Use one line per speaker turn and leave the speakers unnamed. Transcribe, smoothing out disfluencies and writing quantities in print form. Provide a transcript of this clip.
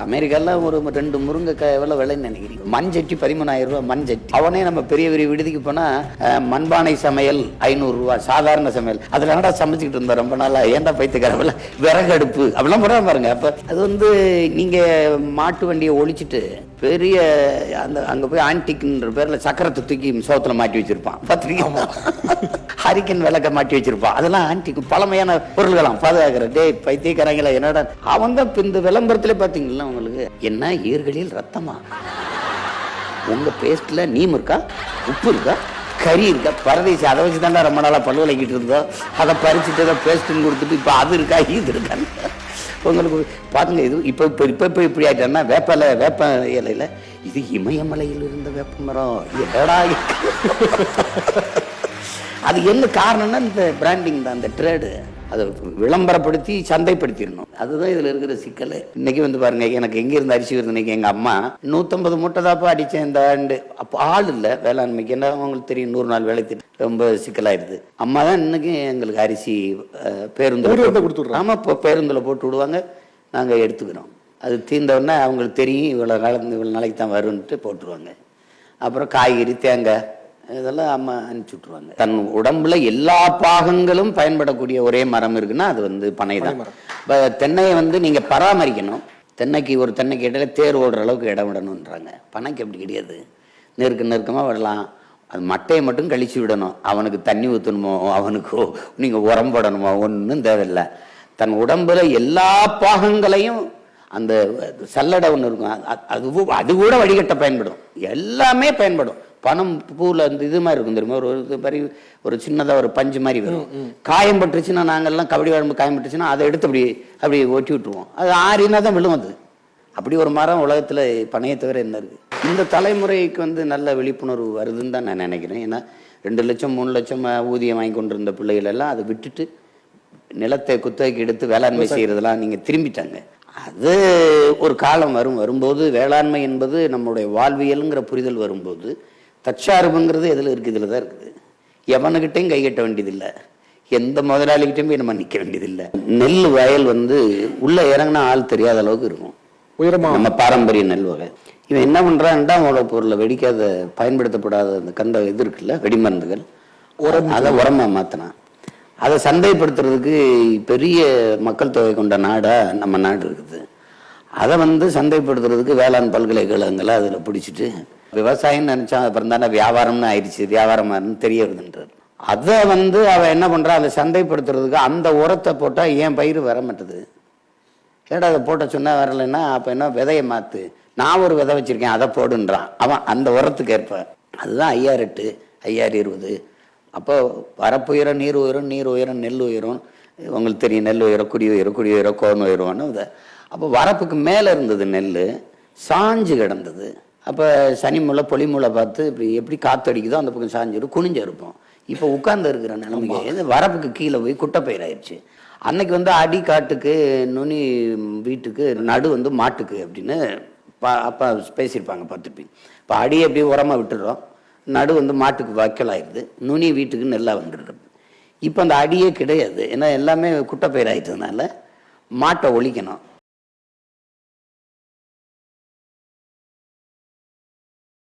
அமெரிக்காலாம் ஒரு 2 முருங்கைக்காய் எவ்வளோ விலைன்னு நினைக்கிறீங்க? மண்சட்டி 13,000 ரூபா மண்சட்டி. அவனே நம்ம பெரிய பெரிய விடுதிக்கு போனா மண்பானை சமையல் 500 ரூபா சாதாரண சமையல். அதுல என்னடா சமைச்சுக்கிட்டு இருந்தோம் ரொம்ப நாளா, ஏன்டா பைத்துக்காரவள விறகு அடுப்பு அப்படிலாம் போடுறாங்க பாருங்க. அப்ப அது வந்து நீங்க மாட்டு வண்டியை ஒழிச்சிட்டு பெரிய அந்த அங்க போய் ஆன்டிக்ன்ற பேர்ல சக்கரத்தை தூக்கி சோத்துல மாட்டி வச்சிருப்பான் பாத்திரிக்கா. ஹரிக்கன் விளக்க மாட்டி வச்சிருப்பான். அதெல்லாம் ஆன்டிக் பழமையான பொருள்களாம் பாதுகாக்கிற. டே பைத்தியக்காரங்களா என்னடா அவன் தான் இந்த விளம்பரத்திலே பாத்தீங்களா உங்களுக்கு என்ன ஈர்களில் ரத்தமா, உங்க பேஸ்ட்ல நீம் இருக்கா, உப்பு இருக்கா, கறி இருக்கா, பரதேசி அதை வச்சு தாண்டா ரொம்ப நாளா பல்லு விளக்கிட்டு இருந்தோம். அதை பறிச்சுட்டு அதை பேஸ்ட்ன்னு கொடுத்துட்டு இப்ப அது இருக்கா இது இருக்கான்னு உங்களுக்கு பாருங்க. இது இப்ப இப்ப இப்ப இப்ப இப்படி ஆயிட்டா வேப்ப இலையில இது இமயமலையில் இருந்த வேப்ப மரம் ஏடா. அது என்ன காரணம்னா இந்த பிராண்டிங் தான், அந்த ட்ரேடு. அதை விளம்பரப்படுத்தி சந்தைப்படுத்திடணும். அதுதான் இதுல இருக்கிற சிக்கல். இன்னைக்கு வந்து பாருங்க, எனக்கு எங்க இருந்து அரிசி வருது. இன்னைக்கு எங்க அம்மா 150 மூட்டை தாப்பா அடிச்சேன் இந்த ஆண்டு. அப்போ ஆள் இல்லை வேளாண்மைக்கு. என்ன உங்களுக்கு தெரியும், 100 நாள் வேலை திட்டம் ரொம்ப சிக்கலாயிருது. அம்மா தான் இன்னைக்கு எங்களுக்கு அரிசி பேருந்துல கொடுத்துடுறோம். ஆமா, இப்போ பேருந்துல போட்டு விடுவாங்க, நாங்க எடுத்துக்கிறோம். அது தீர்ந்தவுடனே அவங்களுக்கு தெரியும் இவ்வளவு நாளைக்கு தான் வரும்னுட்டு போட்டுருவாங்க. அப்புறம் காய்கறி தேங்காய் இதெல்லாம் அம்மா அனுப்பிச்சு விட்டுருவாங்க. தன் உடம்புல எல்லா பாகங்களும் பயன்படக்கூடிய ஒரே மரம் இருக்குன்னா அது வந்து பனை தான். இப்போ தென்னையை வந்து நீங்க பராமரிக்கணும். தென்னைக்கு ஒரு தென்னைக்கு இடையில தேர் ஓடுற அளவுக்கு இடம் விடணுன்றாங்க. பனைக்கு அப்படி கிடையாது, நெருக்கமாக விடலாம். அது மட்டையை மட்டும் கழிச்சு விடணும். அவனுக்கு தண்ணி ஊற்றணுமோ, அவனுக்கோ நீங்க உரம் போடணுமோ ஒன்றும் தேவையில்லை. தன் உடம்புல எல்லா பாகங்களையும் அந்த சல்லடை ஒன்று இருக்கும், அது கூட வடிகட்ட பயன்படும். எல்லாமே பயன்படும். பணம் பூவில் அந்த இது மாதிரி இருக்கும் தெரியுமா, ஒரு சின்னதாக ஒரு பஞ்சு மாதிரி வரும். காயம் பட்டுருச்சுன்னா நாங்கள்லாம் கபடி விளம்பு காயம் பட்டுச்சுன்னா அதை எடுத்து அப்படி ஒட்டி விட்டுருவோம். அது ஆறினா தான் விழும். அது அப்படி ஒரு மரம் உலகத்தில் பனையை தவிர என்ன இருக்கு? இந்த தலைமுறைக்கு வந்து நல்ல விழிப்புணர்வு வருதுன்னு தான் நான் நினைக்கிறேன். ஏன்னா 2 லட்சம் 3 லட்சம் ஊதியம் வாங்கி கொண்டிருந்த பிள்ளைகள் எல்லாம் அதை விட்டுட்டு நிலத்தை குத்தகைக்கு எடுத்து வேளாண்மை செய்யறதெல்லாம் நீங்க திரும்பிட்டாங்க. அது ஒரு காலம் வரும்போது வேளாண்மை என்பது நம்மளுடைய வாழ்வியலுங்கிற புரிதல் வரும்போது தற்சார்புங்கிறது எதுல இருக்கு? இதுல தான் இருக்குது. எவனுக்கிட்டையும் கை கட்ட வேண்டியதில்லை, எந்த முதலாளிகிட்டையும் போய் நம்ம நிற்க வேண்டியதில்லை. நெல் வயல் வந்து உள்ள இறங்கினா ஆள் தெரியாத அளவுக்கு இருக்கும் உயரமா. நம்ம பாரம்பரிய நெல் வகை. இவன் என்ன பண்றான், 2ஆம் உலகப் பொருளை வெடிக்காத பயன்படுத்தப்படாத அந்த கந்த இது இருக்குல்ல, வெடிமருந்துகள், அதை உரமா மாத்தினான். அதை சந்தைப்படுத்துறதுக்கு பெரிய மக்கள் தொகை கொண்ட நாடா நம்ம நாடு இருக்குது. அதை வந்து சந்தைப்படுத்துறதுக்கு வேளாண் பல்கலைக்கழகங்களை அதில் பிடிச்சிட்டு விவசாயம் நினைச்சா அப்புறம் தானே வியாபாரம்னு ஆயிடுச்சு, வியாபாரம்னு தெரிய வருதுன்றார். அதை வந்து அவன் என்ன பண்றான், அதை சந்தைப்படுத்துறதுக்கு அந்த உரத்தை போட்டா ஏன் பயிர் வர மாட்டுது. ஏடா அதை போட்ட சொன்னா வரலைன்னா அப்ப என்ன விதையை மாத்து, நான் ஒரு விதை வச்சிருக்கேன் அதை போடுன்றான் அவன் அந்த உரத்துக்கு ஏற்ப. அதுதான் 5008 5020. அப்போ வரப்புயரம் நீர் உயரும், நீர் உயரம் நெல் உயரும். உங்களுக்கு தெரியும், நெல் உயரம் குடி உயரம், குடி உயரம் கோன் உயரும்னு. அப்போ வரப்புக்கு மேலே இருந்தது நெல், சாஞ்சு கிடந்தது. அப்போ சனி மூளை பொலி மூளை பார்த்து இப்படி எப்படி காற்று அடிக்குதோ அந்த பக்கம் சாஞ்சிடும், குனிஞ்சு இருப்போம். இப்போ உட்கார்ந்து இருக்கிற நிலைமைக்கு வரப்புக்கு கீழே போய் குட்டைப்பயிராயிடுச்சு. அன்னைக்கு வந்து அடி காட்டுக்கு நுனி வீட்டுக்கு நடு வந்து மாட்டுக்கு அப்படின்னு அப்பா பேசியிருப்பாங்க பார்த்துருப்பீங்க. இப்போ அடியை எப்படி உரமாக விட்டுறோம், நடு வந்து மாட்டுக்கு வைக்கலாயிருது, நுனி வீட்டுக்கு நெல்லா வந்துடுறது. இப்போ அந்த அடியே கிடையாது, ஏன்னா எல்லாமே குட்டைப்பயிர் ஆயிட்டதுனால மாட்டை ஒழிக்கணும்.